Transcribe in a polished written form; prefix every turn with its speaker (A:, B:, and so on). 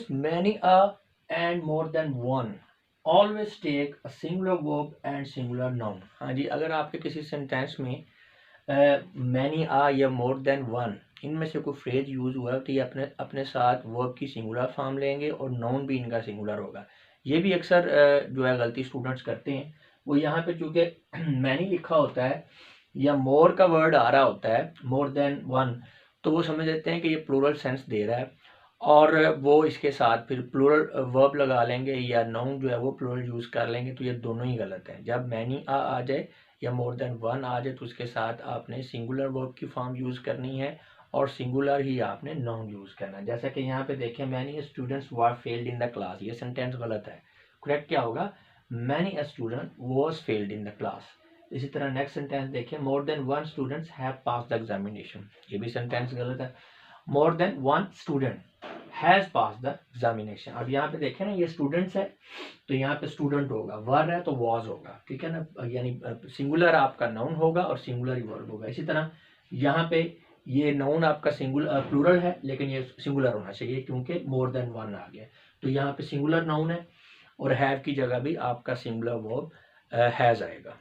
A: Use many a and more than one, always take a singular verb and singular noun. हाँ जी, अगर आपके किसी सेंटेंस में मैनी आ या मोर देन वन इनमें से कोई फ्रेज यूज हुआ है तो ये अपने अपने साथ वर्ब की सिंगुलर फॉर्म लेंगे और नाउन भी इनका सिंगुलर होगा। ये भी अक्सर जो है गलती स्टूडेंट्स करते हैं। वो यहाँ पे चूंकि मैनी लिखा होता है या मोर का वर्ड आ रहा होता है, मोर देन वन, तो वो समझ लेते हैं कि ये प्लूरल सेंस दे रहा है और वो इसके साथ फिर प्लूरल वर्ब लगा लेंगे या नाउन जो है वो प्लूरल यूज कर लेंगे। तो ये दोनों ही गलत है। जब मैनी आ जाए या मोर देन वन आ जाए तो उसके साथ आपने सिंगुलर वर्ब की फॉर्म यूज करनी है और सिंगुलर ही आपने नाउन यूज करना है। जैसा कि यहाँ पे देखें, many students were failed in the class, ये सेंटेंस गलत है। करेक्ट क्या होगा? Many student was failed in the class. इसी तरह नेक्स्ट सेंटेंस देखें, मोर than one students have pass the examination, ये भी सेंटेंस गलत है। मोर than one student has pass the examination. अब यहाँ पे देखें ना, ये स्टूडेंट्स है तो यहाँ पे स्टूडेंट होगा, वर है तो वॉज होगा, ठीक है ना, यानी सिंगुलर आपका नाउन होगा और सिंगुलर ही वर्ब होगा। इसी तरह यहाँ पे ये नाउन आपका सिंगुलर प्लूरल है लेकिन ये सिंगुलर होना चाहिए क्योंकि मोर देन वन आ गया। तो यहाँ पे सिंगुलर नाउन है और हैव की जगह भी आपका सिंगुलर वर्ब हैज आएगा।